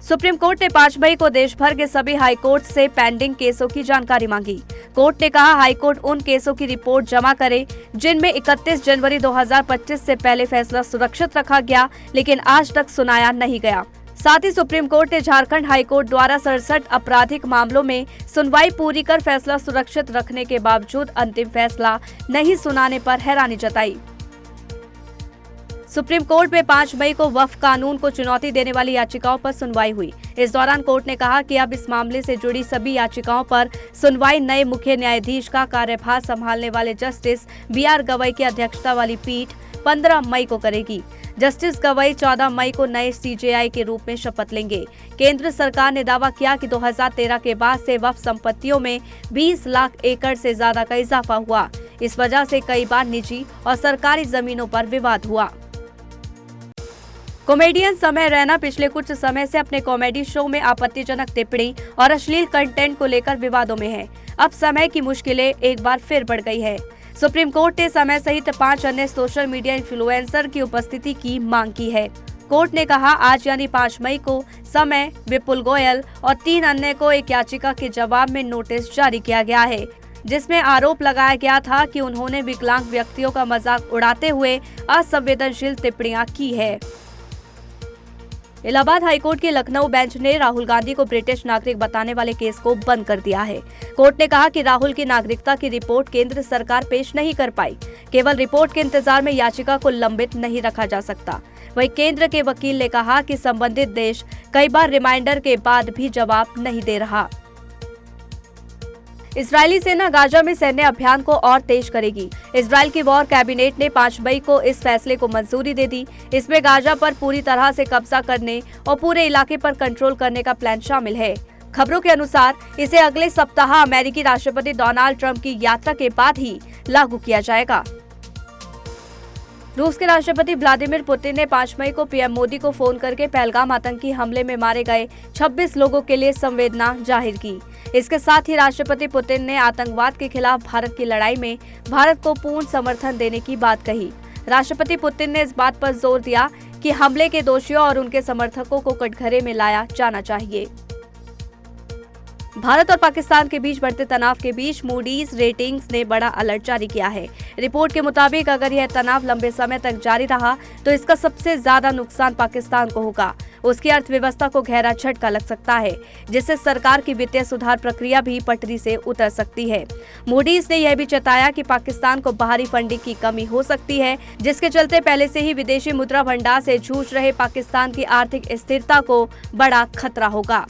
Supreme court ने 5 मई को देश भर के सभी हाई कोर्ट से पेंडिंग केसों की जानकारी मांगी। कोर्ट ने कहा हाई कोर्ट उन केसों की रिपोर्ट जमा करे जिनमें 31 जनवरी 2025 से पहले फैसला सुरक्षित रखा गया, लेकिन आज तक सुनाया नहीं गया। साथ ही सुप्रीम कोर्ट ने झारखंड हाई कोर्ट द्वारा 67 आपराधिक मामलों में सुनवाई पूरी कर फैसला सुरक्षित रखने के बावजूद अंतिम फैसला नहीं सुनाने पर हैरानी जताई। सुप्रीम कोर्ट में 5 मई को वक्फ कानून को चुनौती देने वाली याचिकाओं पर सुनवाई हुई। इस दौरान कोर्ट ने कहा कि अब इस मामले से जुड़ी सभी याचिकाओं पर सुनवाई नए मुख्य न्यायाधीश का कार्यभार संभालने वाले जस्टिस BR गवई की अध्यक्षता वाली पीठ 15 मई को करेगी। जस्टिस गवई 14 मई को नए CJI के रूप में शपथ लेंगे। केंद्र सरकार ने दावा किया कि 2013 के बाद से वक्फ संपत्तियों में 20 लाख एकड़ से ज्यादा का इजाफा हुआ। इस वजह से कई बार निजी और सरकारी जमीनों पर विवाद हुआ। कॉमेडियन समय रैना पिछले कुछ समय से अपने कॉमेडी शो में आपत्तिजनक टिप्पणी और अश्लील कंटेंट को लेकर विवादों में है। अब समय की मुश्किलें एक बार फिर बढ़ गई है। सुप्रीम कोर्ट ने समय सहित 5 अन्य सोशल मीडिया इन्फ्लुएंसर की उपस्थिति की मांग की है। कोर्ट ने कहा आज यानी 5 मई को समय, विपुल गोयल और 3 अन्य को एक याचिका के जवाब में नोटिस जारी किया गया है, जिसमें आरोप लगाया गया था कि उन्होंने विकलांग व्यक्तियों का मजाक उड़ाते हुए असंवेदनशील टिप्पणियां की है। इलाहाबाद हाईकोर्ट की लखनऊ बेंच ने राहुल गांधी को ब्रिटिश नागरिक बताने वाले केस को बंद कर दिया है। कोर्ट ने कहा कि राहुल की नागरिकता की रिपोर्ट केंद्र सरकार पेश नहीं कर पाई। केवल रिपोर्ट के इंतजार में याचिका को लंबित नहीं रखा जा सकता। वहीं केंद्र के वकील ने कहा कि संबंधित देश कई बार रिमाइंडर के बाद भी जवाब नहीं दे रहा। इजरायली सेना गाजा में सैन्य अभियान को और तेज करेगी। इजरायल की वॉर कैबिनेट ने 5 मई को इस फैसले को मंजूरी दे दी। इसमें गाजा पर पूरी तरह से कब्जा करने और पूरे इलाके पर कंट्रोल करने का प्लान शामिल है। खबरों के अनुसार इसे अगले सप्ताह अमेरिकी राष्ट्रपति डोनाल्ड ट्रंप की यात्रा के बाद ही लागू किया जाएगा। रूस के राष्ट्रपति व्लादिमीर पुतिन ने 5 मई को पीएम मोदी को फोन करके पहलगाम आतंकी हमले में मारे गए 26 लोगों के लिए संवेदना जाहिर की। इसके साथ ही राष्ट्रपति पुतिन ने आतंकवाद के खिलाफ भारत की लड़ाई में भारत को पूर्ण समर्थन देने की बात कही। राष्ट्रपति पुतिन ने इस बात पर जोर दिया कि हमले के दोषियों और उनके समर्थकों को कटघरे में लाया जाना चाहिए। भारत और पाकिस्तान के बीच बढ़ते तनाव के बीच मूडीज रेटिंग्स ने बड़ा अलर्ट जारी किया है। रिपोर्ट के मुताबिक अगर यह तनाव लंबे समय तक जारी रहा तो इसका सबसे ज्यादा नुकसान पाकिस्तान को होगा। उसकी अर्थव्यवस्था को गहरा झटका लग सकता है, जिससे सरकार की वित्तीय सुधार प्रक्रिया भी पटरी से उतर सकती है। मूडीज ने यह भी चेताया कि पाकिस्तान को बाहरी फंडिंग की कमी हो सकती है, जिसके चलते पहले से ही विदेशी मुद्रा भंडार से जूझ रहे पाकिस्तान की आर्थिक स्थिरता को बड़ा खतरा होगा।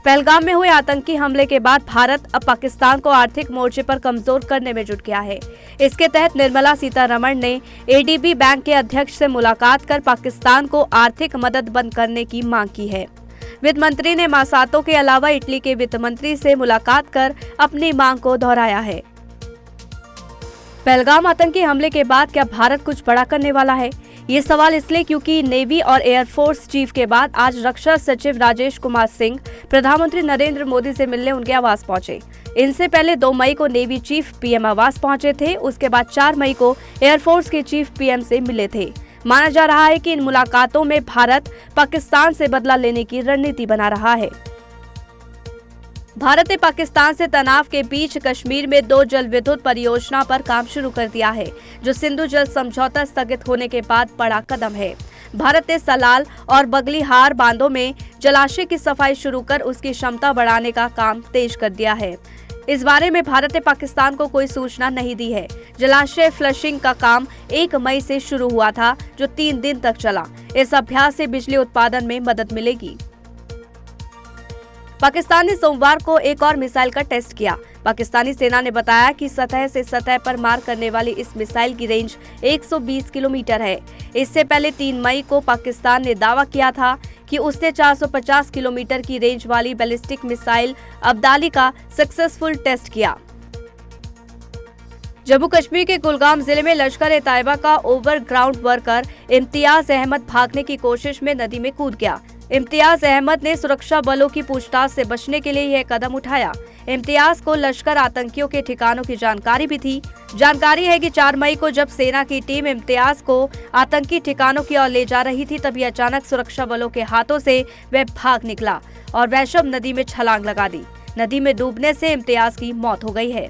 पहलगाम में हुए आतंकी हमले के बाद भारत अब पाकिस्तान को आर्थिक मोर्चे पर कमजोर करने में जुट गया है। इसके तहत निर्मला सीतारमण ने ADB बैंक के अध्यक्ष से मुलाकात कर पाकिस्तान को आर्थिक मदद बंद करने की मांग की है। वित्त मंत्री ने मासातो के अलावा इटली के वित्त मंत्री से मुलाकात कर अपनी मांग को दोहराया है। पहलगाम आतंकी हमले के बाद क्या भारत कुछ बड़ा करने वाला है? ये सवाल इसलिए क्योंकि नेवी और एयरफोर्स चीफ के बाद आज रक्षा सचिव राजेश कुमार सिंह प्रधानमंत्री नरेंद्र मोदी से मिलने उनके आवास पहुंचे। इनसे पहले 2 मई को नेवी चीफ PM आवास पहुंचे थे। उसके बाद 4 मई को एयरफोर्स के चीफ PM से मिले थे। माना जा रहा है कि इन मुलाकातों में भारत पाकिस्तान से बदला लेने की रणनीति बना रहा है। भारत ने पाकिस्तान से तनाव के बीच कश्मीर में 2 जल विद्युत परियोजना पर काम शुरू कर दिया है, जो सिंधु जल समझौता स्थगित होने के बाद बड़ा कदम है। भारत ने सलाल और बगलीहार बांधों में जलाशय की सफाई शुरू कर उसकी क्षमता बढ़ाने का काम तेज कर दिया है। इस बारे में भारत ने पाकिस्तान को कोई सूचना नहीं दी है। जलाशय फ्लशिंग का काम 1 मई से शुरू हुआ था, जो 3 दिन तक चला। इस अभ्यास से बिजली उत्पादन में मदद मिलेगी। पाकिस्तान ने सोमवार को एक और मिसाइल का टेस्ट किया। पाकिस्तानी सेना ने बताया कि सतह से सतह पर मार करने वाली इस मिसाइल की रेंज 120 किलोमीटर है। इससे पहले 3 मई को पाकिस्तान ने दावा किया था कि उसने 450 किलोमीटर की रेंज वाली बैलिस्टिक मिसाइल अब्दाली का सक्सेसफुल टेस्ट किया। जम्मू कश्मीर के कुलगाम जिले में लश्कर-ए-तैयबा का ओवरग्राउंड वर्कर इम्तियाज अहमद भागने की कोशिश में नदी में कूद गया। इम्तियाज अहमद ने सुरक्षा बलों की पूछताछ से बचने के लिए यह कदम उठाया। इम्तियाज को लश्कर आतंकियों के ठिकानों की जानकारी भी थी। जानकारी है कि 4 मई को जब सेना की टीम इम्तियाज को आतंकी ठिकानों की ओर ले जा रही थी, तभी अचानक सुरक्षा बलों के हाथों से वह भाग निकला और वैशम नदी में छलांग लगा दी। नदी में डूबने से इम्तियाज की मौत हो गई है।